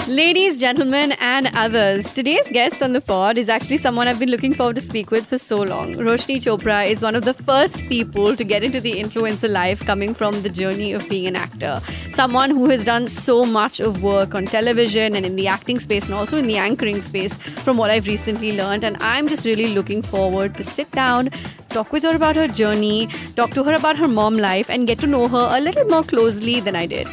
Ladies, gentlemen, and others, today's guest on the pod is actually someone I've been looking forward to speak with for so long. Roshni Chopra is one of the first people to get into the influencer life coming from the journey of being an actor. Someone who has done so much of work on television and in the acting space and also in the anchoring space from what I've recently learned. And I'm just really looking forward to sit down, talk with her about her journey, talk to her about her mom life, and get to know her a little more closely than I did.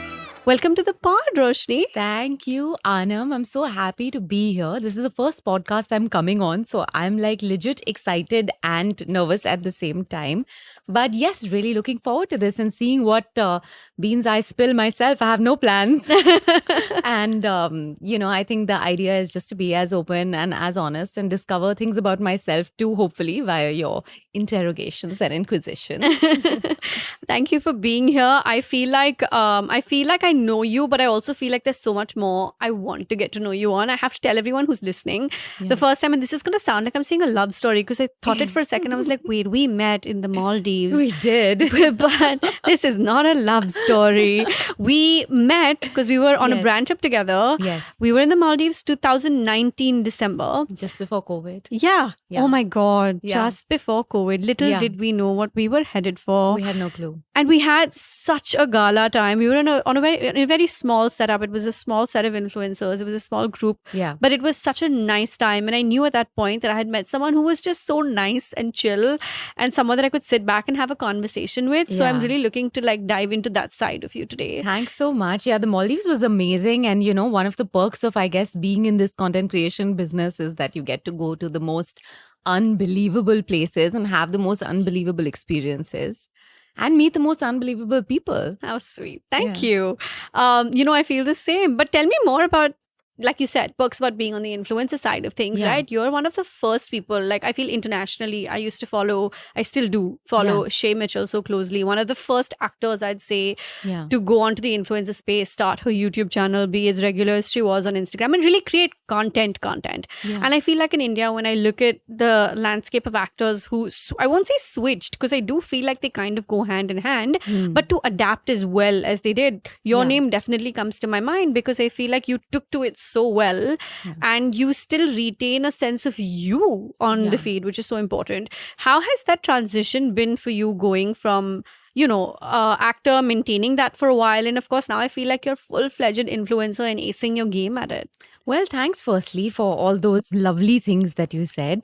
Welcome to the pod, Roshni. Thank you, Aanam. I'm so happy to be here. This is the first podcast I'm coming on, so I'm like legit excited and nervous at the same time. But yes, really looking forward to this and seeing what beans I spill myself. I have no plans. And, I think the idea is just to be as open and as honest and discover things about myself too, hopefully, via your interrogations and inquisitions. Thank you for being here. I feel like I know you, but I also feel like there's so much more I want to get to know you on. I have to tell everyone who's listening the first time, and this is going to sound like I'm saying a love story because I thought it for a second. I was like, wait, we met in the Maldives. We did. But this is not a love story. We met because we were on a brand trip together. Yes. We were in the Maldives 2019 December. Just before COVID. Yeah. Oh my God. Yeah. Just before COVID. Little did we know what we were headed for. We had no clue. And we had such a gala time. We were in a very small setup. It was a small set of influencers. It was a small group. Yeah. But it was such a nice time. And I knew at that point that I had met someone who was just so nice and chill and someone that I could sit back and have a conversation with. So I'm really looking to dive into that side of you today. Thanks so much. Yeah, the Maldives was amazing. And, one of the perks of, I guess, being in this content creation business is that you get to go to the most unbelievable places and have the most unbelievable experiences. And meet the most unbelievable people. How sweet. Thank you. I feel the same. But tell me more about, like you said, perks about being on the influencer side of things, right? You're one of the first people, I feel internationally, I still do follow Shay Mitchell so closely. One of the first actors, I'd say, to go onto the influencer space, start her YouTube channel, be as regular as she was on Instagram, and really create content. Yeah. And I feel like in India, when I look at the landscape of actors who, I won't say switched, because I do feel like they kind of go hand in hand, but to adapt as well as they did, your name definitely comes to my mind because I feel like you took to it so well and you still retain a sense of you on the feed, which is so important. How has that transition been for you, going from actor, maintaining that for a while, and of course now I feel like you're full-fledged influencer and acing your game at it? Well, thanks firstly for all those lovely things that you said.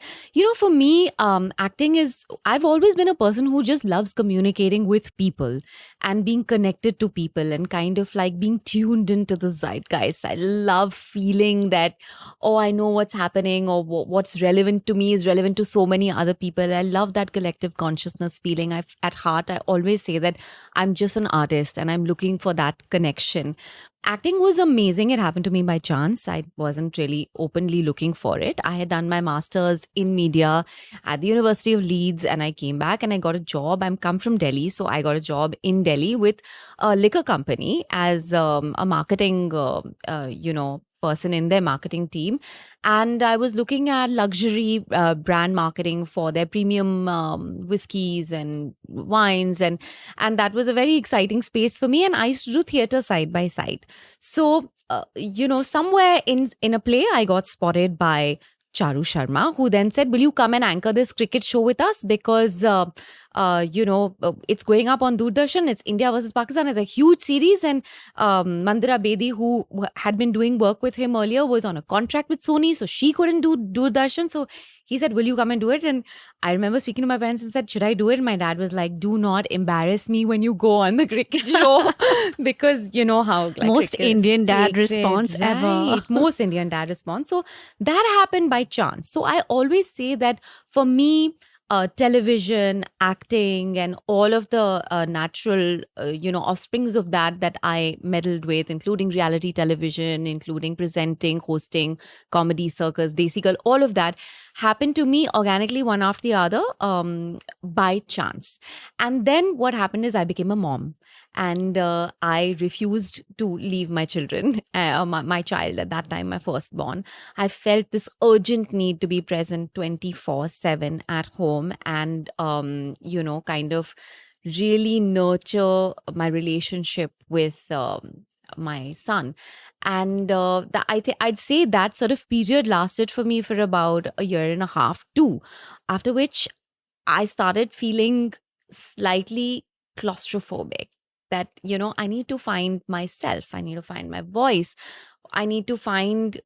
For me, acting I've always been a person who just loves communicating with people and being connected to people and kind of like being tuned into the zeitgeist. I love feeling that, I know what's happening, or what's relevant to me is relevant to so many other people. I love that collective consciousness feeling. At heart, I always say that I'm just an artist and I'm looking for that connection. Acting was amazing. It happened to me by chance. I wasn't really openly looking for it. I had done my master's in media at the University of Leeds, and I came back and I got a job. I'm come from Delhi, so I got a job in Delhi with a liquor company as a marketing, person in their marketing team. And I was looking at luxury brand marketing for their premium whiskeys and wines. And that was a very exciting space for me. And I used to do theater side by side. So, somewhere in a play, I got spotted by Charu Sharma, who then said, will you come and anchor this cricket show with us? Because, it's going up on Doordarshan. It's India versus Pakistan. It's a huge series. And Mandira Bedi, who had been doing work with him earlier, was on a contract with Sony. So she couldn't do Doordarshan. So he said, will you come and do it? And I remember speaking to my parents and said, should I do it? And my dad was like, do not embarrass me when you go on the cricket show. Because you know how most Indian dad response ever. Most Indian dad response. So that happened by chance. So I always say that for me, television, acting, and all of the natural, offsprings of that I meddled with, including reality television, including presenting, hosting, comedy circus, Desi Girl, all of that happened to me organically, one after the other, by chance. And then what happened is I became a mom. And I refused to leave my children, my child at that time, my firstborn. I felt this urgent need to be present 24/7 at home and, kind of really nurture my relationship with my son. And I'd say that sort of period lasted for me for about a year and a half too, after which I started feeling slightly claustrophobic, that, I need to find myself, I need to find my voice, I need to find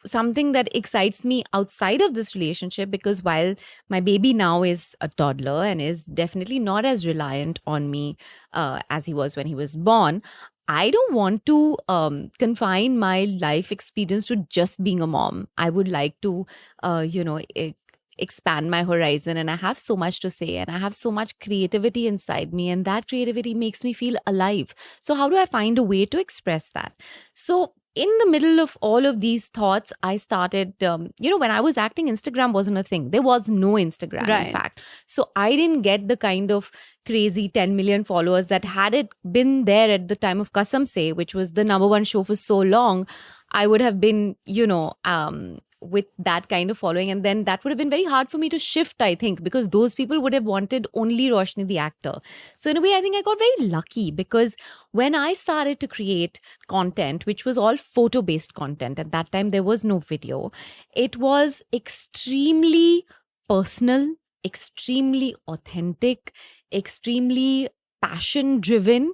something that excites me outside of this relationship, because while my baby now is a toddler and is definitely not as reliant on me as he was when he was born, I don't want to confine my life experience to just being a mom. I would like to, expand my horizon, and I have so much to say, and I have so much creativity inside me, and that creativity makes me feel alive. So how do I find a way to express that? So in the middle of all of these thoughts, I started, when I was acting, Instagram wasn't a thing. There was no Instagram, in Right. fact. So I didn't get the kind of crazy 10 million followers that had it been there at the time of Kasam Se, which was the number one show for so long. I would have been, with that kind of following. And then that would have been very hard for me to shift, I think, because those people would have wanted only Roshni the actor. So in a way, I think I got very lucky, because when I started to create content, which was all photo based content, at that time there was no video, it was extremely personal, extremely authentic, extremely passion driven.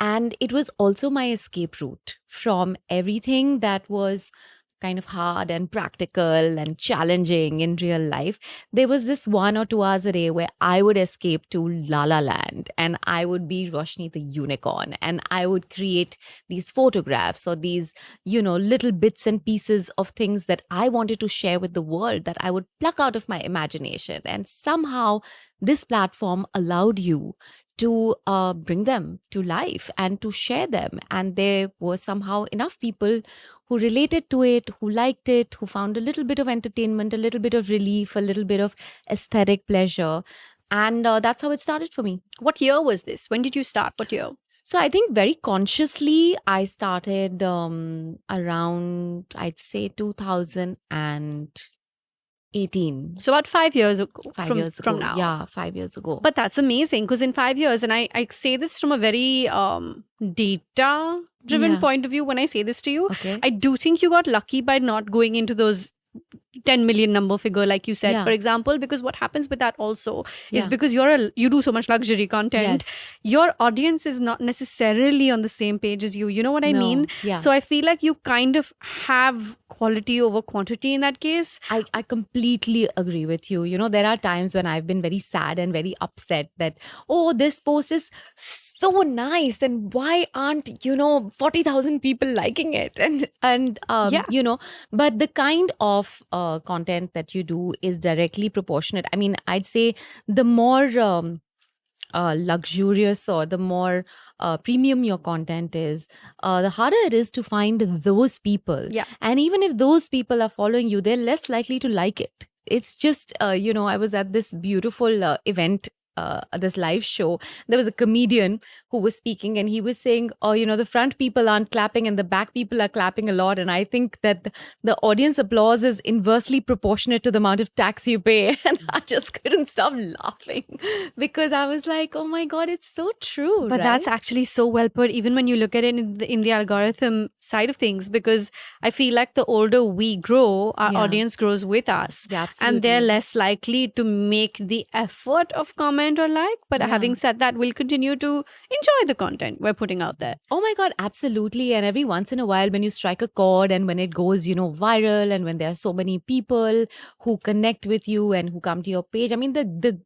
And it was also my escape route from everything that was kind of hard and practical and challenging in real life. There was this 1 or 2 hours a day where I would escape to La La Land, and I would be Roshni the unicorn, and I would create these photographs or these, little bits and pieces of things that I wanted to share with the world, that I would pluck out of my imagination. And somehow this platform allowed you to bring them to life and to share them. And there were somehow enough people who related to it, who liked it, who found a little bit of entertainment, a little bit of relief, a little bit of aesthetic pleasure. And that's how it started for me. What year was this? When did you start? What year? So I think very consciously I started around, I'd say, 2018. So about 5 years ago. 5 years ago. From now. Yeah, 5 years ago. But that's amazing, because in 5 years, and I say this from a very data driven point of view when I say this to you, Okay. I do think you got lucky by not going into those 10 million number figure, like you said, Yeah. for example, because what happens with that also is Yeah. because you do so much luxury content, Yes. your audience is not necessarily on the same page as you. You know what I No. mean? Yeah. So I feel like you kind of have quality over quantity in that case. I completely agree with you. There are times when I've been very sad and very upset that, oh, this post is so nice, and why aren't 40,000 people liking it? And Yeah. but the kind of content that you do is directly proportionate. I mean, I'd say the more luxurious or the more premium your content is, the harder it is to find those people. Yeah. And even if those people are following you, they're less likely to like it. It's just, I was at this beautiful event, this live show. There was a comedian who was speaking, and he was saying, oh, the front people aren't clapping and the back people are clapping a lot. And I think that the audience applause is inversely proportionate to the amount of tax you pay. And I just couldn't stop laughing, because I was like, oh my God, it's so true. But that's actually so well put, even when you look at it in the algorithm side of things, because I feel like the older we grow, our Yeah. audience grows with us. Yeah, absolutely. And they're less likely to make the effort of comment or like. But Yeah. having said that, we'll continue to enjoy the content we're putting out there. Oh my God, absolutely. And every once in a while, when you strike a chord and when it goes, viral, and when there are so many people who connect with you and who come to your page, I mean,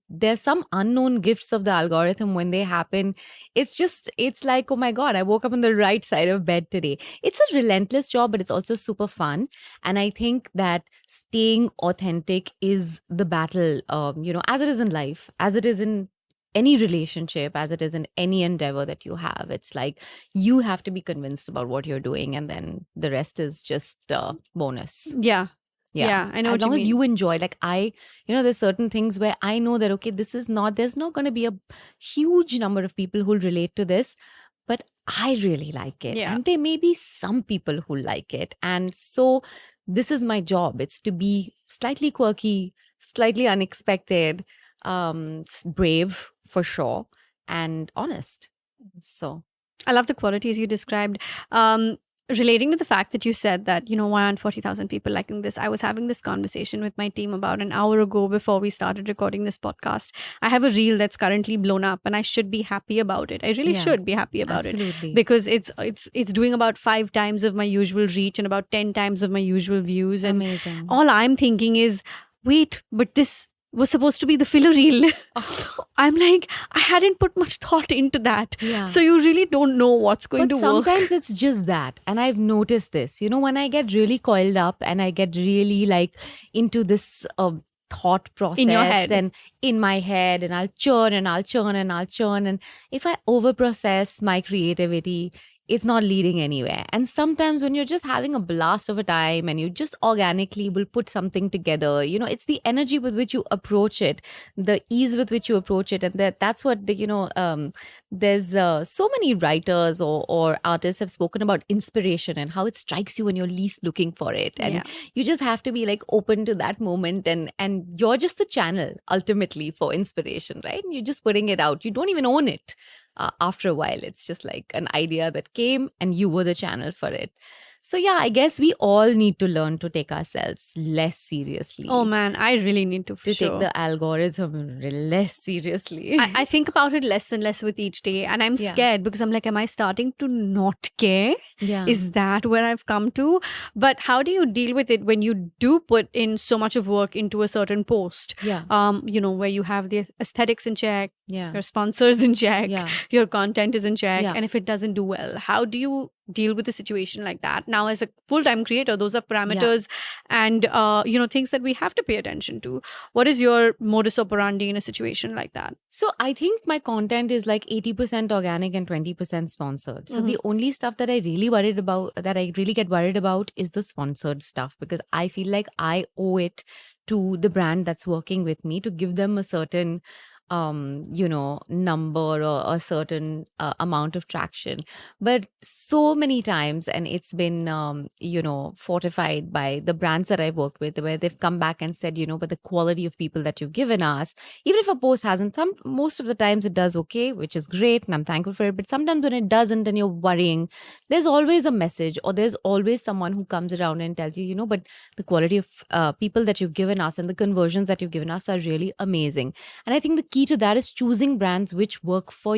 there's some unknown gifts of the algorithm when they happen. It's like, oh my God, I woke up on the right side of bed today. It's a relentless job, but it's also super fun. And I think that staying authentic is the battle, as it is in life, as it is in any relationship, as it is in any endeavor that you have. It's like you have to be convinced about what you're doing, and then the rest is just bonus. Yeah. Yeah, I know As what you long as mean. you enjoy, like there's certain things where I know that, okay, there's not going to be a huge number of people who'll relate to this, but I really like it. Yeah. And there may be some people who like it. And so this is my job. It's to be slightly quirky, slightly unexpected, brave for sure, and honest. So I love the qualities you described. Relating to the fact that you said that, why aren't 40,000 people liking this? I was having this conversation with my team about an hour ago before we started recording this podcast. I have a reel that's currently blown up and I should be happy about it. I really should be happy about Absolutely. it because it's doing about 5 times of my usual reach and about 10 times of my usual views. And Amazing. all I'm thinking is, wait, but this was supposed to be the filler reel. I'm like, I hadn't put much thought into that. Yeah. So you really don't know what's going to But work. sometimes it's just that. And I've noticed this, when I get really coiled up and I get really like into this thought process In your head. and in my head, and I'll churn and I'll churn and I'll churn. And if I overprocess my creativity, it's not leading anywhere. And sometimes when you're just having a blast of a time and you just organically will put something together, it's the energy with which you approach it, the ease with which you approach it. And that's what there's so many writers or artists have spoken about inspiration and how it strikes you when you're least looking for it. And you just have to be like open to that moment, and you're just the channel ultimately for inspiration, right? You're just putting it out. You don't even own it. After a while, it's just like an idea that came and you were the channel for it. So yeah, I guess we all need to learn to take ourselves less seriously. Oh man, I really need to take the algorithm less seriously. I think about it less and less with each day, and I'm scared because I'm like, am I starting to not care? Yeah. Is that where I've come to? But how do you deal with it when you do put in so much of work into a certain post? Yeah. Where you have the aesthetics in check, your sponsors in check, Yeah. your content is in check, and if it doesn't do well, how do you deal with a situation like that? Now, as a full-time creator, those are parameters and things that we have to pay attention to. What is your modus operandi in a situation like that? So I think my content is like 80% organic and 20% sponsored. So the only stuff that I really get worried about is the sponsored stuff, because I feel like I owe it to the brand that's working with me to give them a certain number or a certain amount of traction. But so many times, and it's been, fortified by the brands that I've worked with, where they've come back and said, but the quality of people that you've given us, even if a post hasn't, most of the times it does okay, which is great, and I'm thankful for it. But sometimes when it doesn't and you're worrying, there's always a message, or there's always someone who comes around and tells you, but the quality of people that you've given us and the conversions that you've given us are really amazing. And I think the key to that is choosing brands which work for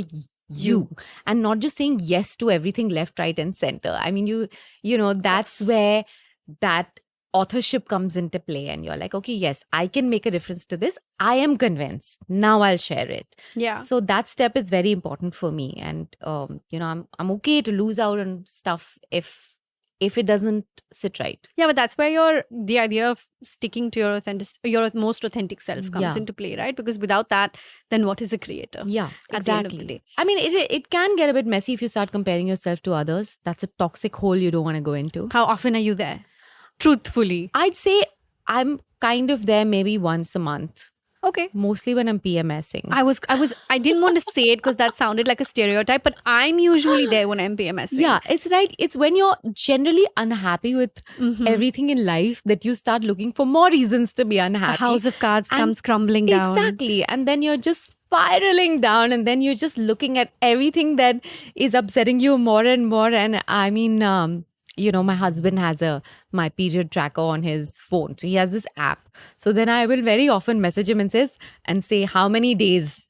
you and not just saying yes to everything left, right, and center. I mean, that's where that authorship comes into play, and you're like, okay, yes, I can make a difference to this. I am convinced. Now I'll share it. Yeah. So that step is very important for me, and I'm okay to lose out on stuff if it doesn't sit right. Yeah, but that's where the idea of sticking to your most authentic self comes into play, right? Because without that, then what is a creator? Yeah, at exactly. the end of the day. I mean, it can get a bit messy if you start comparing yourself to others. That's a toxic hole you don't want to go into. How often are you there? Truthfully. I'd say I'm kind of there maybe once a month. Okay. Mostly when I'm PMSing. I didn't want to say it because that sounded like a stereotype, but I'm usually there when I'm PMSing. Yeah, it's right. It's when you're generally unhappy with everything in life that you start looking for more reasons to be unhappy. A house of cards comes crumbling down. Exactly. And then you're just spiraling down, and then you're just looking at everything that is upsetting you more and more. And I mean, my husband has my period tracker on his phone. So he has this app. So then I will very often message him and say how many days.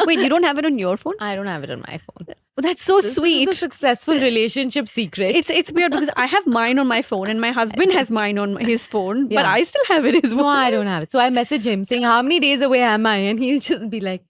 Wait, you don't have it on your phone? I don't have it on my phone. Oh, that's so sweet. It's a successful relationship secret. It's weird because I have mine on my phone and my husband has mine on his phone, but I still have it as well. No, I don't have it. So I message him saying, how many days away am I? And he'll just be like,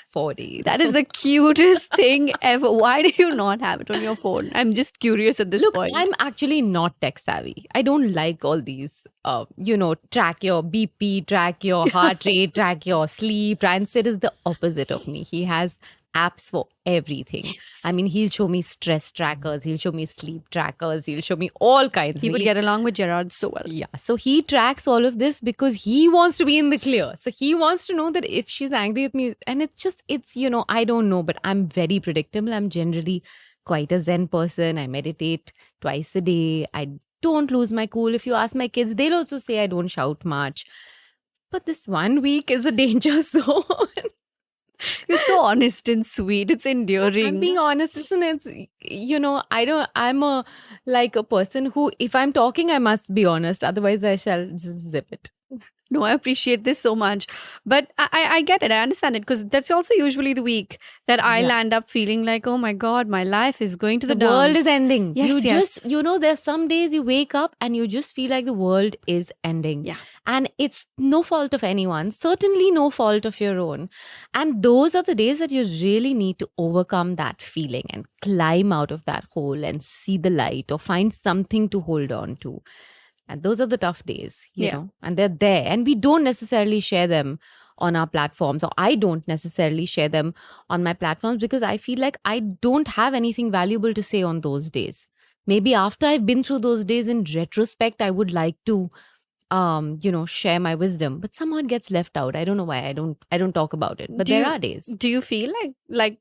4 days. That is the cutest thing ever. Why do you not have it on your phone? I'm just curious at this point. I'm actually not tech savvy. I don't like all these, track your BP, track your heart rate, track your sleep. Rancid is the opposite of me. He has apps for everything. Yes. I mean, he'll show me stress trackers, he'll show me sleep trackers, he'll show me all kinds. He would get along with Gerard so well. Yeah. So he tracks all of this because he wants to be in the clear. So he wants to know that if she's angry with me, and it's I don't know, but I'm very predictable. I'm generally quite a Zen person. I meditate twice a day. I don't lose my cool. If you ask my kids, they'll also say I don't shout much. But this 1 week is a danger zone. You're so honest and sweet. It's endearing. I'm being honest. Listen, it's, I'm like a person who, if I'm talking, I must be honest. Otherwise, I shall just zip it. No, I appreciate this so much. But I get it. I understand it because that's also usually the week that I'll Yeah. end up feeling like, oh my God, my life is going to the world is dumps. ending. Yes, You yes. just, there's some days you wake up and you just feel like the world is ending. Yeah. And it's no fault of anyone, certainly no fault of your own. And those are the days that you really need to overcome that feeling and climb out of that hole and see the light or find something to hold on to. And those are the tough days, Yeah. and they're there. And we don't necessarily share them on our platforms, or I don't necessarily share them on my platforms because I feel like I don't have anything valuable to say on those days. Maybe after I've been through those days in retrospect, I would like to share my wisdom, but somehow it gets left out. I don't know why. I don't talk about it. But there are days. Do you feel like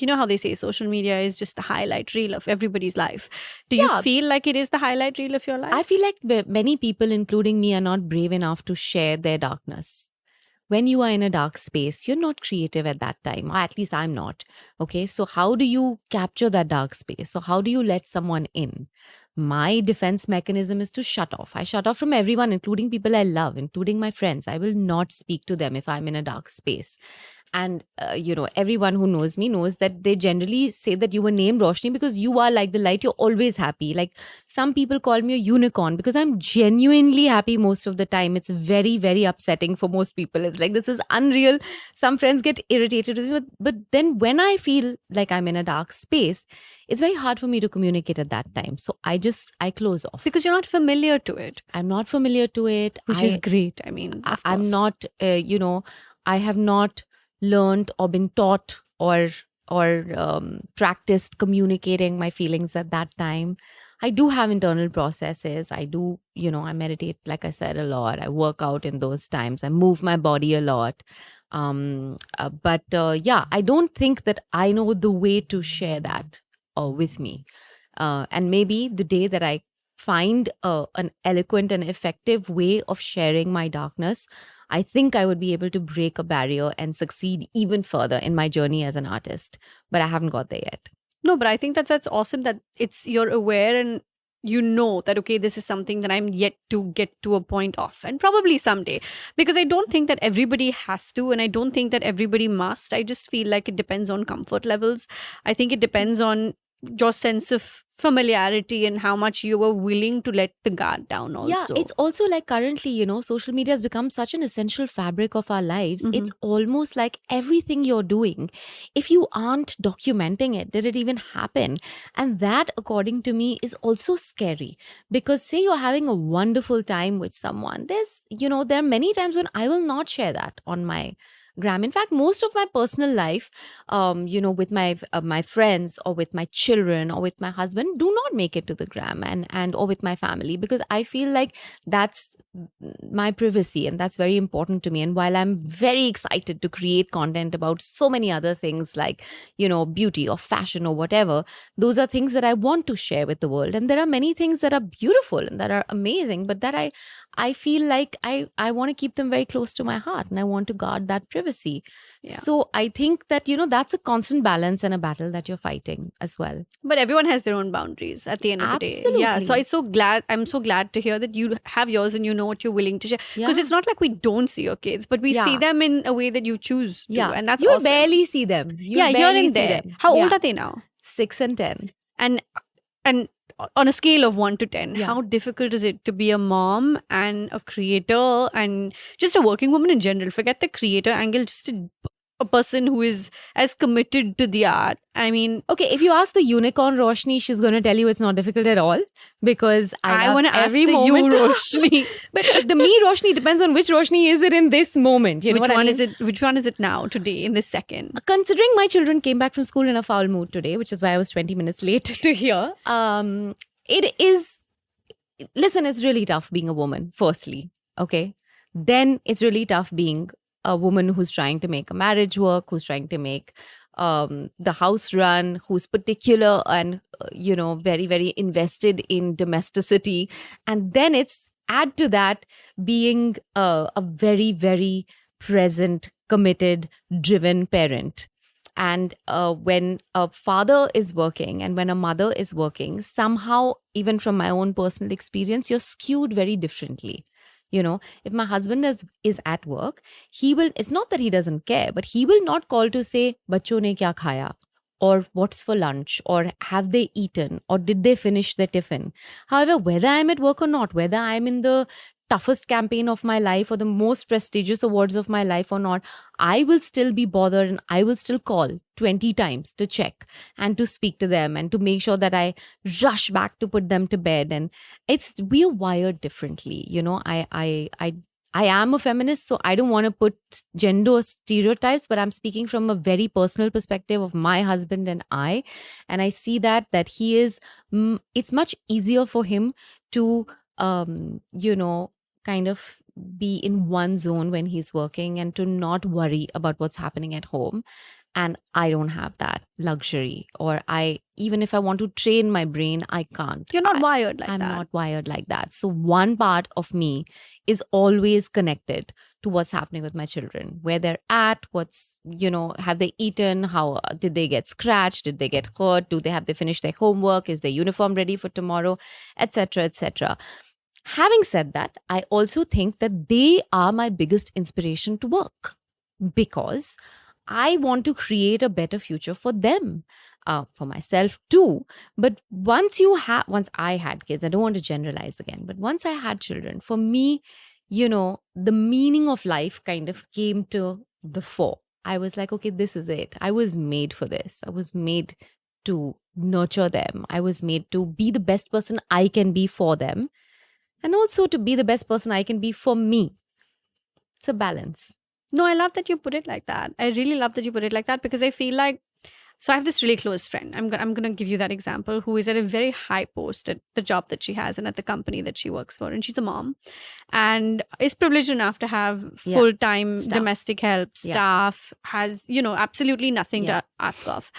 you know how they say social media is just the highlight reel of everybody's life? Do you Yeah. feel like it is the highlight reel of your life? I feel like many people, including me, are not brave enough to share their darkness. When you are in a dark space, you're not creative at that time, or at least I'm not. Okay, so how do you capture that dark space? So, how do you let someone in? My defense mechanism is to shut off. I shut off from everyone, including people I love, including my friends. I will not speak to them if I'm in a dark space. And, everyone who knows me knows that they generally say that you were named Roshni because you are like the light. You're always happy. Like some people call me a unicorn because I'm genuinely happy most of the time. It's very, very upsetting for most people. It's like, this is unreal. Some friends get irritated with me. But then when I feel like I'm in a dark space, it's very hard for me to communicate at that time. So I close off. Because you're not familiar to it, I'm not familiar to it. which is great. I mean, of I'm course. not, I have not learned or been taught or practiced communicating my feelings at that time. I do have internal processes. I do, I meditate, like I said, a lot. I work out in those times. I move my body a lot. But I don't think that I know the way to share that with me. And maybe the day that I find an eloquent and effective way of sharing my darkness, I think I would be able to break a barrier and succeed even further in my journey as an artist. But I haven't got there yet. No, but I think that's awesome that you're aware and you know that, okay, this is something that I'm yet to get to a point of, and probably someday, because I don't think that everybody has to, and I don't think that everybody must. I just feel like it depends on comfort levels. I think it depends on your sense of familiarity and how much you were willing to let the guard down also. Yeah, it's also like currently, social media has become such an essential fabric of our lives. Mhm. It's almost like everything you're doing, if you aren't documenting it, did it even happen? And that, according to me, is also scary. Because say you're having a wonderful time with someone, there are many times when I will not share that on my gram. In fact, most of my personal life, with my friends or with my children or with my husband, do not make it to the gram and or with my family, because I feel like that's my privacy and that's very important to me. And while I'm very excited to create content about so many other things like, beauty or fashion or whatever, those are things that I want to share with the world. And there are many things that are beautiful and that are amazing, but that I feel like I want to keep them very close to my heart and I want to guard that privacy. Yeah. So I think that, that's a constant balance and a battle that you're fighting as well. But everyone has their own boundaries at the end of the day. Absolutely. Yeah. So I'm so glad to hear that you have yours and you know what you're willing to share. Because Yeah. it's not like we don't see your kids, but we see Yeah. them in a way that you choose to. Yeah. And that's you awesome. barely see them. You Here barely and see there. them. How Yeah. old are they now? 6 and 10. And on a scale of 1 to 10, Yeah. how difficult is it to be a mom and a creator and just a working woman in general? Forget the creator angle, just a person who is as committed to the art. I mean, Okay, if you ask the unicorn Roshni, she's going to tell you it's not difficult at all, because I want to ask every the moment. you, Roshni. But the me Roshni depends on which Roshni is it in this moment. You know Which what I one mean? is it? Which one is it now, today, in this second? Considering my children came back from school in a foul mood today, which is why I was 20 minutes late to here, it is, listen, it's really tough being a woman, firstly, okay? Then it's really tough being a woman who's trying to make a marriage work, who's trying to make the house run, who's particular and, very, very invested in domesticity. And then it's add to that being a very, very present committed, driven parent. And when a father is working and when a mother is working, somehow, even from my own personal experience, you're skewed very differently. If my husband is at work, he will, it's not that he doesn't care, but he will not call to say, "Bachcho ne kya khaya?" or "What's for lunch?" or "Have they eaten?" or "Did they finish their tiffin?" However, whether I'm at work or not, whether I'm in the toughest campaign of my life or the most prestigious awards of my life or not, I will still be bothered and I will still call 20 times to check and to speak to them and to make sure that I rush back to put them to bed. And we are wired differently. I am a feminist, so I don't want to put gender stereotypes, but I'm speaking from a very personal perspective of my husband and I. And I see that he is, it's much easier for him to, kind of be in one zone when he's working and to not worry about what's happening at home. And I don't have that luxury. Or even if I want to train my brain, I can't. You're not wired like I'm that. not wired like that. So one part of me is always connected to what's happening with my children, where they're at, have they eaten? How did they get scratched? Did they get hurt? Have they finished their homework? Is their uniform ready for tomorrow? Etc., etc. Having said that, I also think that they are my biggest inspiration to work, because I want to create a better future for them, for myself too. But once I had kids, I don't want to generalize again, but once I had children, for me, the meaning of life kind of came to the fore. I was like, okay, this is it. I was made for this. I was made to nurture them. I was made to be the best person I can be for them, and also to be the best person I can be for me. It's a balance. No, I love that you put it like that. I really love that you put it like that, because I feel like, so I have this really close friend. I'm going to give you that example, who is at a very high post at the job that she has and at the company that she works for. And she's a mom and is privileged enough to have full-time domestic help, staff, has, absolutely nothing to ask of.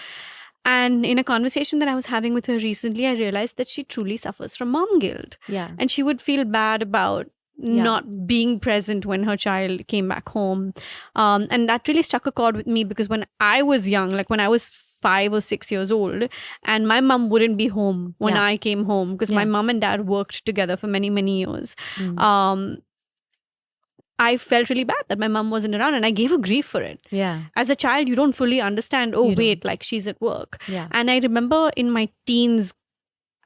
And in a conversation that I was having with her recently, I realized that she truly suffers from mom guilt. Yeah. And she would feel bad about not being present when her child came back home. And that really struck a chord with me, because when I was young, like when I was 5 or 6 years old, and my mom wouldn't be home when I came home, because my mom and dad worked together for many, many years. I felt really bad that my mom wasn't around, and I gave her grief for it. Yeah. As a child, you don't fully understand, like she's at work. Yeah. And I remember in my teens,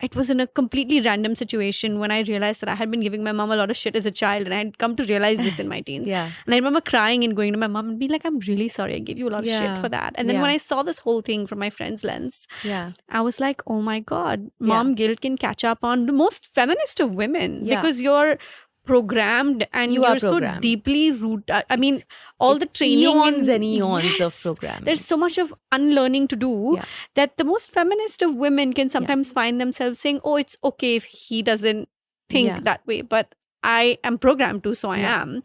it was in a completely random situation when I realized that I had been giving my mom a lot of shit as a child, and I had come to realize this in my teens. Yeah. And I remember crying and going to my mom and being like, I'm really sorry, I gave you a lot of shit for that. And then when I saw this whole thing from my friend's lens, I was like, oh my God, mom guilt can catch up on the most feminist of women, because you're programmed and you're so deeply rooted. I mean, all the training, eons and eons of programming. There's so much of unlearning to do that the most feminist of women can sometimes find themselves saying, oh, it's okay if he doesn't think that way, but I am programmed to, so I am.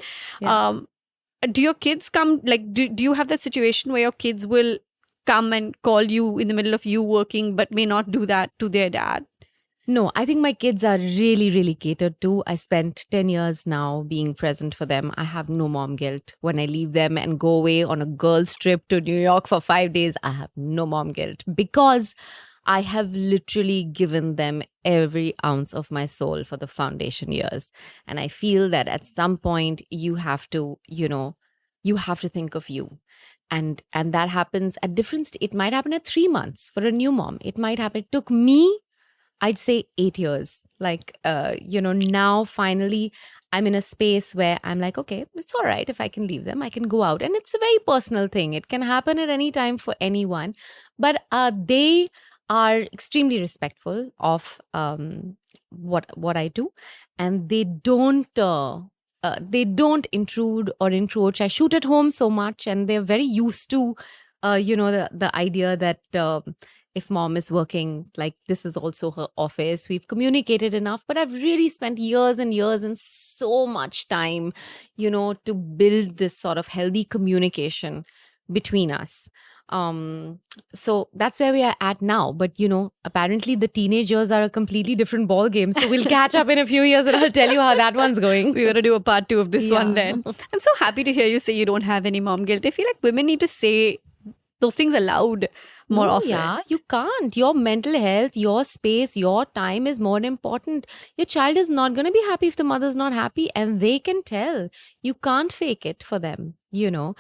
Do your kids come, like, do you have that situation where your kids will come and call you in the middle of you working but may not do that to their dad? No, I think my kids are really, really catered to. I spent 10 years now being present for them. I have no mom guilt. When I leave them and go away on a girls' trip to New York for 5 days, I have no mom guilt, because I have literally given them every ounce of my soul for the foundation years. And I feel that at some point you have to, think of you. And that happens at different, it might happen at 3 months for a new mom. It might happen, it took me, I'd say 8 years. Like, now finally I'm in a space where I'm like, okay, it's all right if I can leave them. I can go out. And it's a very personal thing. It can happen at any time for anyone. But they are extremely respectful of what I do. And they don't intrude or encroach. I shoot at home so much, and they're very used to, the idea that if mom is working, like, this is also her office. We've communicated enough, but I've really spent years and years and so much time, to build this sort of healthy communication between us. So that's where we are at now. But apparently the teenage years are a completely different ball game. So we'll catch up in a few years and I'll tell you how that one's going. We're gonna do a part 2 of this one Yeah. then. I'm so happy to hear you say you don't have any mom guilt. I feel like women need to say those things aloud more No, often. Yeah, you can't. Your mental health, your space, your time is more important. Your child is not going to be happy if the mother's not happy, and they can tell. You can't fake it for them. You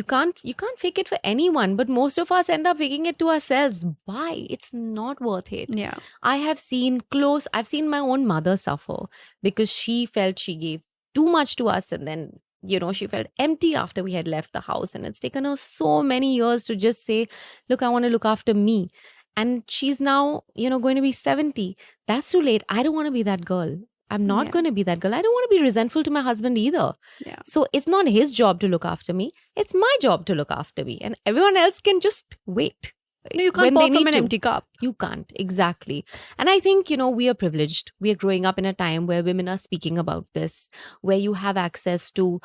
can't fake it for anyone, but most of us end up faking it to ourselves. Why? It's not worth it. Yeah. I've seen my own mother suffer because she felt she gave too much to us, and then she felt empty after we had left the house, and it's taken her so many years to just say, look, I want to look after me. And she's now going to be 70. That's too late. I don't want to be that girl. I'm not Yeah. going to be that girl. I don't want to be resentful to my husband either. Yeah. So it's not his job to look after me. It's my job to look after me, and everyone else can just wait. No, you can't when pour they from need an to. empty cup. You can't. Exactly. And I think, we are privileged. We are growing up in a time where women are speaking about this, where you have access to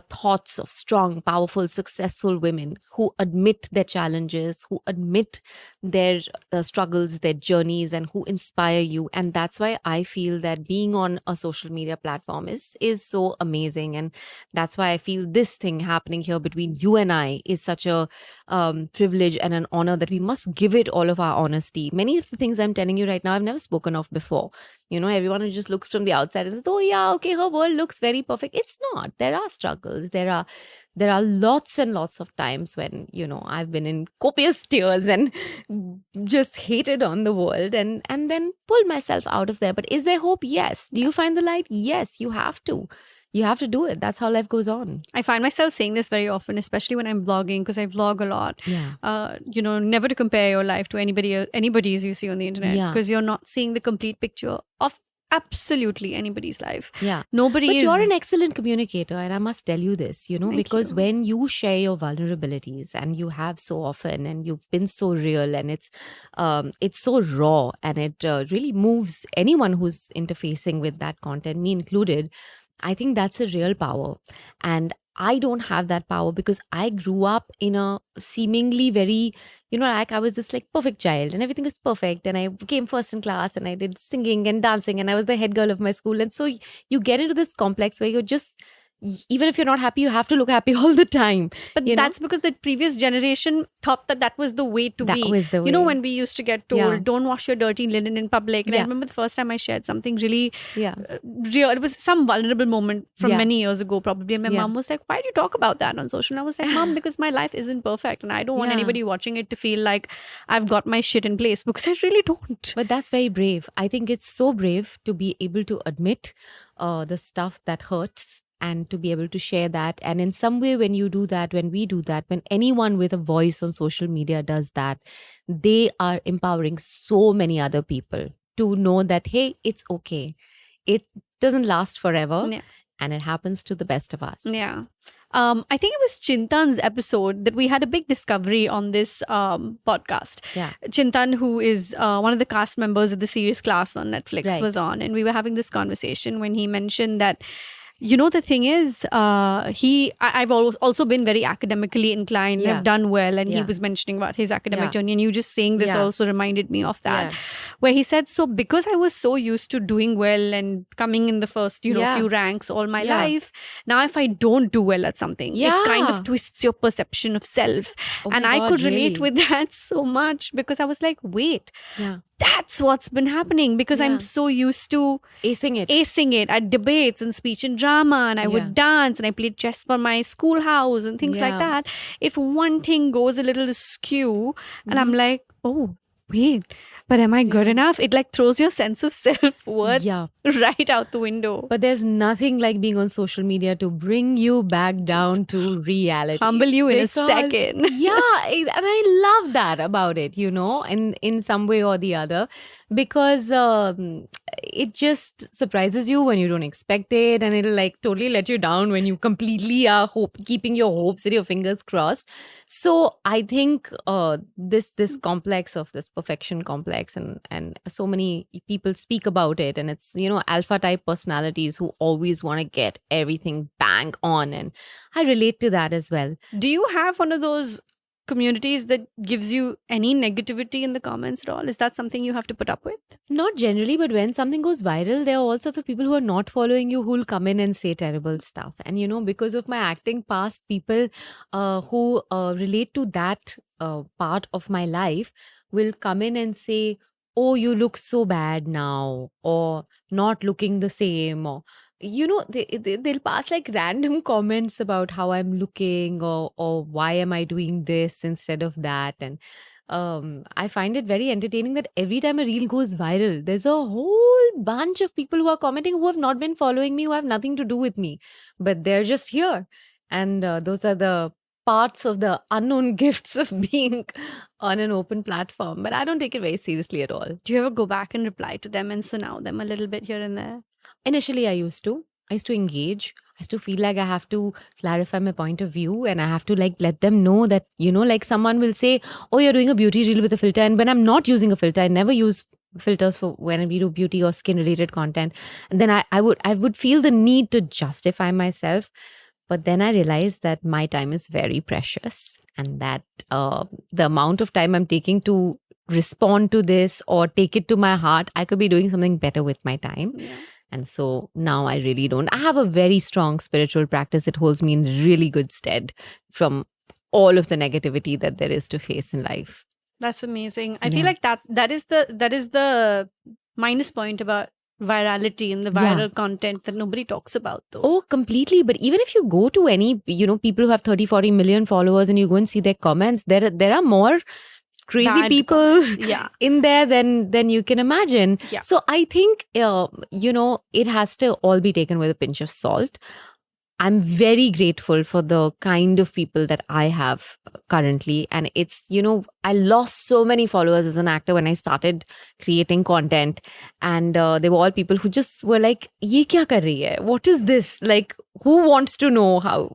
thoughts of strong, powerful, successful women who admit their challenges, who admit their struggles, their journeys, and who inspire you. And that's why I feel that being on a social media platform is so amazing. And that's why I feel this thing happening here between you and I is such a privilege and an honor that we must give it all of our honesty. Many of the things I'm telling you right now, I've never spoken of before. Everyone who just looks from the outside and says, oh yeah, okay, her world looks very perfect. It's not. There are struggles. There are lots and lots of times when, I've been in copious tears and just hated on the world and then pulled myself out of there. But is there hope? Yes. Do you find the light? Yes, you have to. You have to do it. That's how life goes on. I find myself saying this very often, especially when I'm vlogging, because I vlog a lot. Yeah. Never to compare your life to anybody's you see on the internet, Yeah. because you're not seeing the complete picture of absolutely anybody's life. Yeah. Nobody But is. you're an excellent communicator, and I must tell you this, Thank because you. when you share your vulnerabilities, and you have so often, and you've been so real, and it's so raw, and it really moves anyone who's interfacing with that content, me included. I think that's a real power. And I don't have that power because I grew up in a seemingly very, like I was this like perfect child and everything was perfect. And I came first in class and I did singing and dancing and I was the head girl of my school. And so you get into this complex where you're just, even if you're not happy, you have to look happy all the time. But that's because the previous generation thought that was the way to be. That was the way. When we used to get told, Yeah. don't wash your dirty linen in public. And I Yeah. remember the first time I shared something really Yeah. real. It was some vulnerable moment from Yeah. many years ago, probably. And my Yeah. mom was like, why do you talk about that on social? And I was like, Mom, because my life isn't perfect. And I don't want Yeah. anybody watching it to feel like I've got my shit in place, because I really don't. But that's very brave. I think it's so brave to be able to admit the stuff that hurts and to be able to share that. And in some way, when you do that, when we do that, when anyone with a voice on social media does that, they are empowering so many other people to know that, hey, it's okay. It doesn't last forever. Yeah. And it happens to the best of us. Yeah. I think it was Chintan's episode that we had a big discovery on this podcast. Yeah. Chintan, who is one of the cast members of the series Class on Netflix, Right. was on, and we were having this conversation when he mentioned that, the thing is, I've also been very academically inclined, Yeah. have done well, and he Yeah. was mentioning about his academic Yeah. journey, and you just saying this Yeah. also reminded me of that, Yeah. where he said, so because I was so used to doing well and coming in the first, Yeah. few ranks all my Yeah. life, now if I don't do well at something, it kind Yeah. of twists your perception of self. Oh And my I God, could relate really? with that so much, because I was like, wait, Yeah. that's what's been happening, because Yeah. I'm so used to Acing it. acing it at debates and speech and drama, and I would Yeah. dance and I played chess for my schoolhouse and things like Yeah. that. If one thing goes a little askew and I'm like, oh, wait, but am I good Yeah. enough? It like throws your sense of self-worth Yeah. right out the window. But there's nothing like being on social media to bring you back down to reality. Humble you in a Because- second. And I love that about it, in some way or the other, because it just surprises you when you don't expect it, and it'll like totally let you down when you completely are keeping your hopes and your fingers crossed. So I think this complex of this perfection complex, and so many people speak about it, and it's alpha type personalities who always want to get everything bang on, and I relate to that as well. Do you have one of those communities that gives you any negativity in the comments at all? Is that something you have to put up with? Not generally, but when something goes viral, there are all sorts of people who are not following you who will come in and say terrible stuff. And, because of my acting past, people who relate to that part of my life will come in and say, oh, you look so bad now, or not looking the same, or they'll pass like random comments about how I'm looking, or why am I doing this instead of that. And I find it very entertaining that every time a reel goes viral, there's a whole bunch of people who are commenting who have not been following me, who have nothing to do with me, but they're just here. And those are the parts of the unknown gifts of being on an open platform. But I don't take it very seriously at all. Do you ever go back and reply to them and sound them a little bit here and there? Initially, I used to engage. I used to feel like I have to clarify my point of view, and I have to like let them know that, like someone will say, oh, you're doing a beauty reel with a filter. And when I'm not using a filter, I never use filters for when we do beauty or skin related content. And then I would feel the need to justify myself. But then I realized that my time is very precious, and that the amount of time I'm taking to respond to this or take it to my heart, I could be doing something better with my time. Yeah. And so now I really don't. I have a very strong spiritual practice. It holds me in really good stead from all of the negativity that there is to face in life. That's amazing. I feel like that is the minus point about virality and the viral content that nobody talks about, though. Oh, completely. But even if you go to any, people who have 30, 40 million followers and you go and see their comments, there are more crazy Bad people in there than you can imagine. Yeah. So I think, it has to all be taken with a pinch of salt. I'm very grateful for the kind of people that I have currently. And it's, I lost so many followers as an actor when I started creating content. And they were all people who just were like, ye kya kar rahi hai? What is this? Like, who wants to know how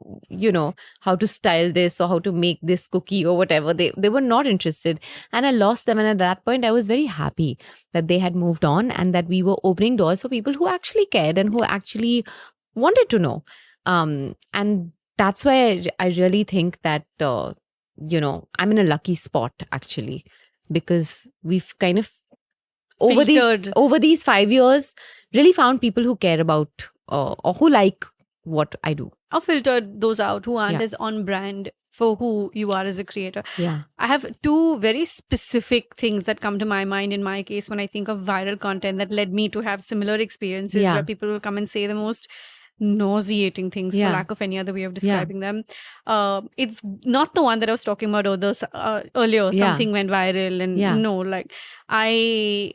to style this or how to make this cookie or whatever? They were not interested. And I lost them. And at that point, I was very happy that they had moved on and that we were opening doors for people who actually cared and who actually wanted to know. And that's why I really think that, I'm in a lucky spot actually, because we've kind of over these 5 years really found people who care about or who like what I do. Or filtered those out who aren't as on brand for who you are as a creator. Yeah. I have two very specific things that come to my mind in my case when I think of viral content that led me to have similar experiences where people will come and say the most nauseating things, for lack of any other way of describing them. It's not the one that I was talking about earlier. Something went viral, and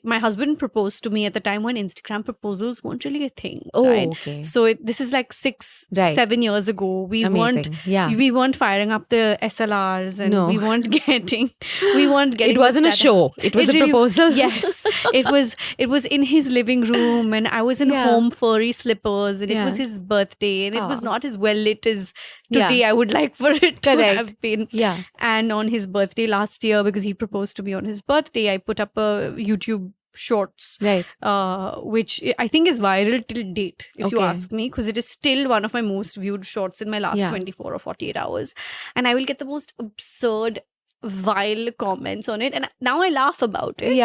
my husband proposed to me at the time when Instagram proposals weren't really a thing. Oh, right? okay. So this is like 7 years ago. We weren't firing up the SLRs, and we weren't getting. It wasn't a show. It was a proposal. Yes, it was in his living room, and I was in home furry slippers, and it was his birthday, and it was not as well lit as today I would like for it to have been. Yeah. And on his birthday last year, because he proposed to me on his birthday, I put up a YouTube shorts, which I think is viral till date, if you ask me, because it is still one of my most viewed shorts in my last 24 or 48 hours. And I will get the most absurd, vile comments on it, and now I laugh about it.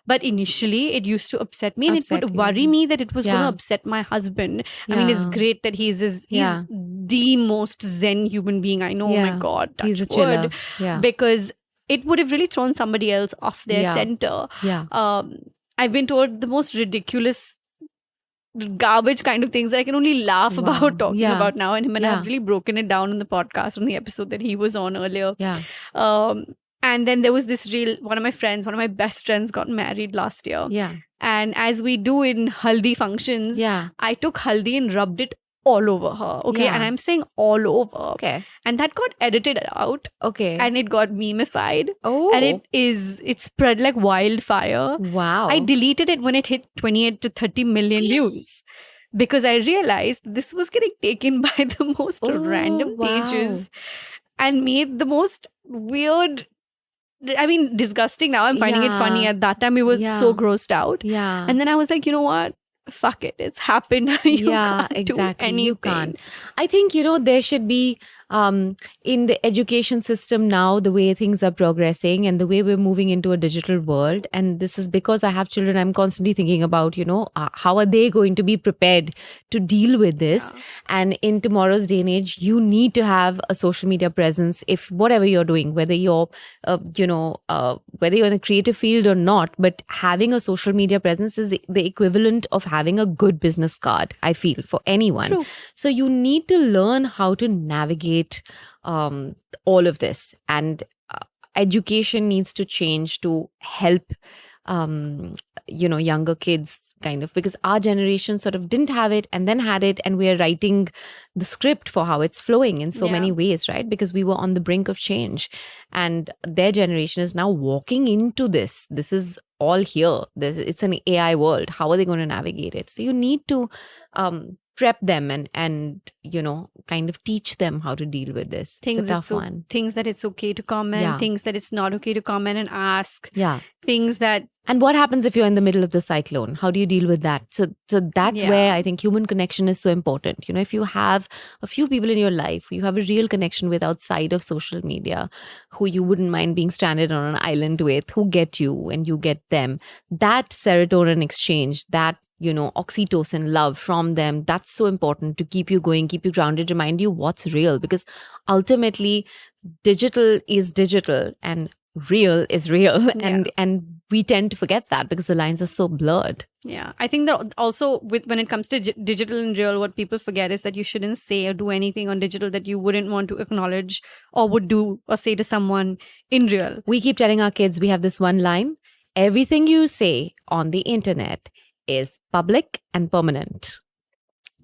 But initially it used to upset me, and it would worry me that it was going to upset my husband. I mean, it's great that he's the most zen human being I know. Oh my God, touch he's a wood. chiller. Because it would have really thrown somebody else off their center. I've been told the most ridiculous, garbage kind of things that I can only laugh about talking about now. And I've really broken it down in the podcast on the episode that he was on earlier. And then there was this one of my best friends got married last year. And as we do in haldi functions, I took haldi and rubbed it all over her. And I'm saying all over. And that got edited out. And it got memeified. And it spread like wildfire. Wow. I deleted it when it hit 28 to 30 million views, because I realized this was getting taken by the most random pages and made the most weird, disgusting. Now I'm finding it funny. At that time we were so grossed out. And then I was like, you know what? Fuck it. It's happened. You can't do anything. You can't. I think, there should be in the education system now, the way things are progressing and the way we're moving into a digital world, and this is because I have children, I'm constantly thinking about, how are they going to be prepared to deal with this? Yeah. And in tomorrow's day and age, you need to have a social media presence. If whatever you're doing, whether you're whether you're in the creative field or not, but having a social media presence is the equivalent of having a good business card, I feel, for anyone. True. So you need to learn how to navigate all of this, and education needs to change to help younger kids, kind of, because our generation sort of didn't have it and then had it, and we are writing the script for how it's flowing in so many ways, right? Because we were on the brink of change, and their generation is now walking into this is all here. It's an AI world. How are they going to navigate it? So you need to prep them and kind of teach them how to deal with this. It's a tough one. Things that it's okay to comment, things that it's not okay to comment and ask. Yeah. Things that... And what happens if you're in the middle of the cyclone? How do you deal with that? So that's where I think human connection is so important. If you have a few people in your life who you have a real connection with outside of social media, who you wouldn't mind being stranded on an island with, who get you and you get them, that serotonin exchange, that oxytocin love from them, that's so important to keep you going, keep you grounded, remind you what's real. Because ultimately, digital is digital and real is real. And we tend to forget that because the lines are so blurred. Yeah. I think that also when it comes to digital and real, what people forget is that you shouldn't say or do anything on digital that you wouldn't want to acknowledge or would do or say to someone in real. We keep telling our kids, we have this one line: everything you say on the internet is public and permanent.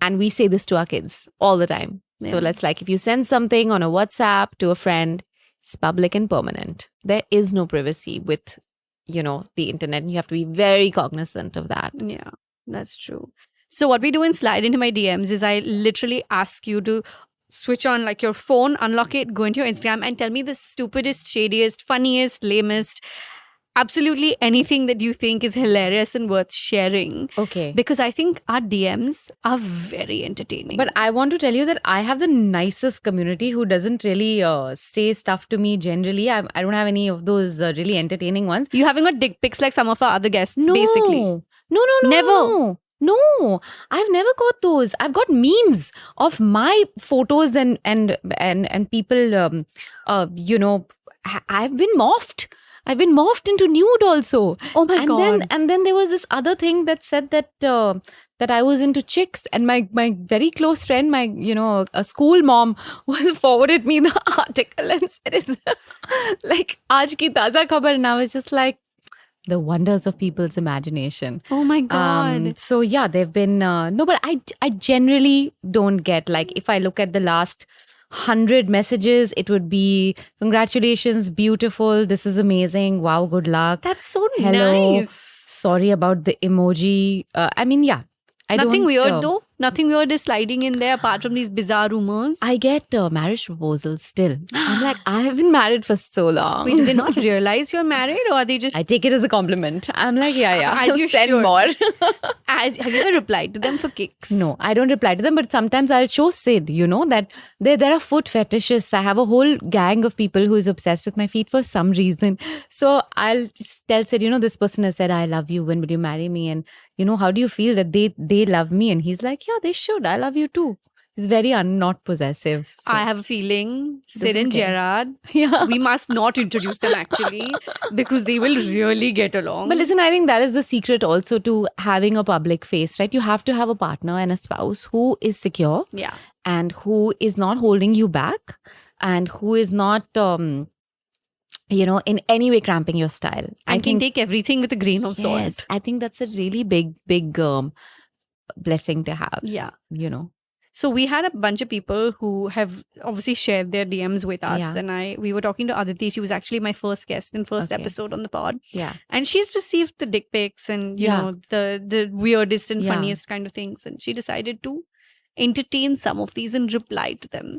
And we say this to our kids all the time. Yeah. So let's, if you send something on a WhatsApp to a friend, it's public and permanent. There is no privacy with, the internet. And you have to be very cognizant of that. Yeah, that's true. So what we do in Slide Into My DMs is I literally ask you to switch on your phone, unlock it, go into your Instagram and tell me the stupidest, shadiest, funniest, lamest, absolutely anything that you think is hilarious and worth sharing. Okay. Because I think our DMs are very entertaining. But I want to tell you that I have the nicest community who doesn't really say stuff to me generally. I don't have any of those really entertaining ones. You haven't got dick pics like some of our other guests, basically. No. Never. No, I've never got those. I've got memes of my photos and people, I've been morphed. I've been morphed into nude also. Oh my God. And then there was this other thing that said that I was into chicks, and my very close friend, a school mom, was forwarded me the article and said it's like aaj ki taza khabar, and I was just like, the wonders of people's imagination. Oh my God. So yeah, they've been no, but I generally don't get, if I look at the last 100 messages, it would be congratulations, beautiful, this is amazing, wow, good luck. That's so hello, nice. Sorry about the emoji. Nothing weird though. Nothing weird is sliding in there apart from these bizarre rumors. I get marriage proposals still. I'm like, I have been married for so long. Wait, do they not realize you're married, or are they just... I take it as a compliment. I'm like, yeah. As you send should. more. Have you ever replied to them for kicks? No, I don't reply to them, but sometimes I'll show Sid, that there are foot fetishists. I have a whole gang of people who is obsessed with my feet for some reason. So I'll just tell Sid, this person has said, I love you. When will you marry me? And how do you feel that they love me? And he's like, yeah, they should. I love you too. He's very not possessive. So. I have a feeling Sid and Gerard, we must not introduce them actually, because they will really get along. But listen, I think that is the secret also to having a public face, right? You have to have a partner and a spouse who is secure, and who is not holding you back, and who is not... in any way cramping your style. I can take everything with a grain of salt. Yes, I think that's a really big blessing to have. Yeah. So we had a bunch of people who have obviously shared their DMs with us. Yeah. And we were talking to Aditi. She was actually my first guest in first episode on the pod. Yeah. And she's received the dick pics and, the weirdest and funniest kind of things. And she decided to entertain some of these and reply to them.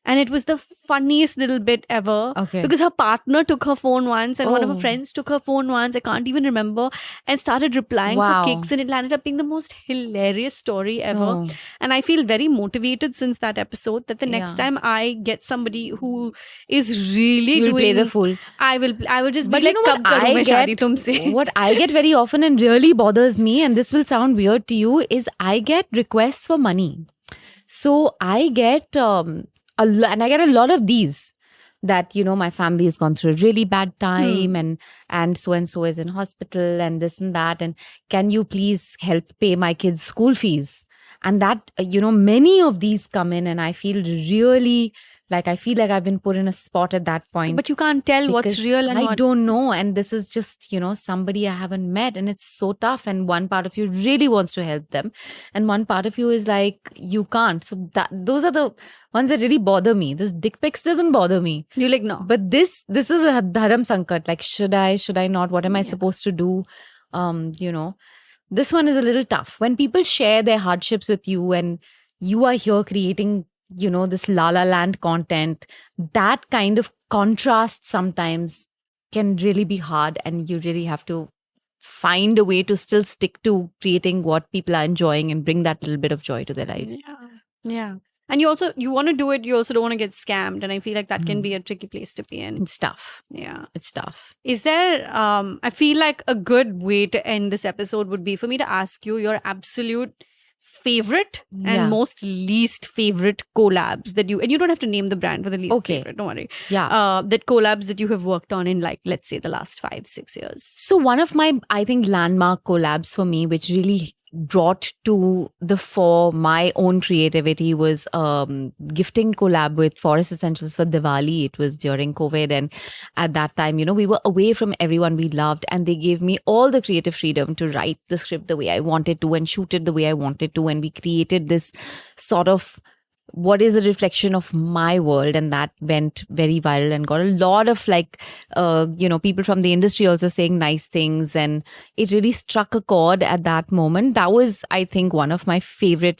And it was the funniest little bit ever. Okay. Because her partner took her phone once and one of her Oh. friends took her phone once. I can't even remember. And started replying Wow. for kicks. And it landed up being the most hilarious story ever. Oh. And I feel very motivated since that episode that the next Yeah. time I get somebody who is really You'll doing... play the fool. I will just But be you like, know what "Kab karu I main shaadi get? tumse?" What I get very often and really bothers me, and this will sound weird to you, is I get requests for money. So I get and I get a lot of these that, you know, my family has gone through a really bad time and so is in hospital and this and that, and can you please help pay my kids' school fees? And that, you know, many of these come in, and I feel really like I've been put in a spot at that point. But you can't tell what's because real and I what... don't know, and this is just, you know, somebody I haven't met, and it's so tough, and one part of you really wants to help them and one part of you is like, you can't. So those are the ones that really bother me. This dick pics doesn't bother me, You're like, no. but this is a dharam sankat. Like, should I not? What am I Yeah. supposed to do? You know, this one is a little tough when people share their hardships with you and you are here creating, you know, this La La Land content. That kind of contrast sometimes can really be hard, and you really have to find a way to still stick to creating what people are enjoying and bring that little bit of joy to their lives. Yeah. And you want to do it, you also don't want to get scammed. And I feel like that can be a tricky place to be in. It's tough. Yeah. It's tough. Is there, I feel like a good way to end this episode would be for me to ask you your absolute favorite Yeah. and most least favorite collabs that and you don't have to name the brand for the least Okay. favorite, don't worry. Yeah. That collabs that you have worked on in, like, let's say the last 5-6 years. So one of my, I think, landmark collabs for me, which really brought to the fore my own creativity, was gifting collab with Forest Essentials for Diwali. It was during COVID, and at that time, you know, we were away from everyone we loved, and they gave me all the creative freedom to write the script the way I wanted to and shoot it the way I wanted to, and we created this sort of what is a reflection of my world, and that went very viral and got a lot of, like, you know, people from the industry also saying nice things, and it really struck a chord at that moment. That was, I think, one of my favorite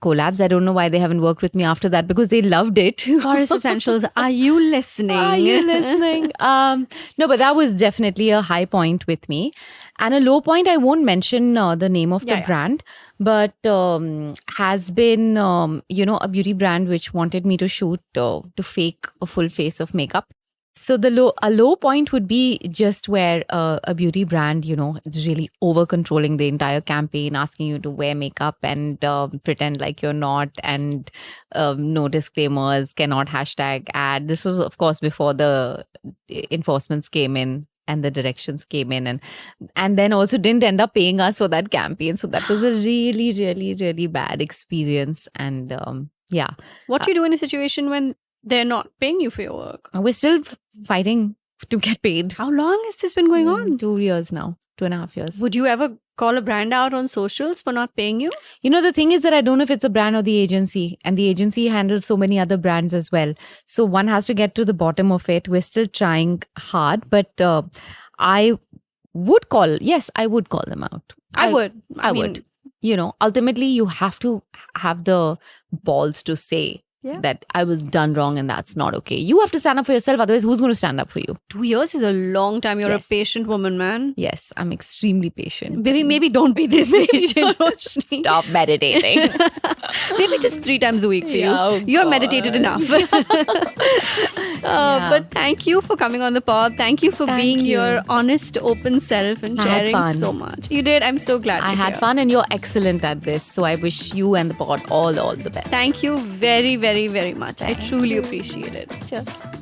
collabs. I don't know why they haven't worked with me after that, because they loved it. Forest Essentials, are you listening? Are you listening? No, but that was definitely a high point with me. And a low point, I won't mention the name of the brand, but has been, you know, a beauty brand which wanted me to shoot to fake a full face of makeup. So a low point would be just where a beauty brand, you know, is really over controlling the entire campaign, asking you to wear makeup and pretend like you're not, and no disclaimers, cannot hashtag ad. This was, of course, before the enforcements came in and the directions came in, and then also didn't end up paying us for that campaign. So that was a really, really, really bad experience. And yeah. What do you do in a situation when they're not paying you for your work? We're still fighting to get paid. How long has this been going on? 2 years now, 2.5 years. Would you ever call a brand out on socials for not paying you? You know, the thing is that I don't know if it's the brand or the agency, and the agency handles so many other brands as well. So one has to get to the bottom of it. We're still trying hard, but I would call them out. I would. I would. You know, ultimately you have to have the balls to say that I was done wrong and that's not okay. You have to stand up for yourself. Otherwise, who's going to stand up for you? 2 years is a long time. You're a patient woman, man. Yes, I'm extremely patient. Maybe don't be this patient, Roshni. Stop meditating. Maybe just 3 times a week for you. You're meditated enough. But thank you for coming on the pod. Thank you for being your honest, open self and sharing so much. You did. I'm so glad. I had fun, and you're excellent at this. So I wish you and the pod all the best. Thank you very, very, very much. I truly appreciate it. Cheers.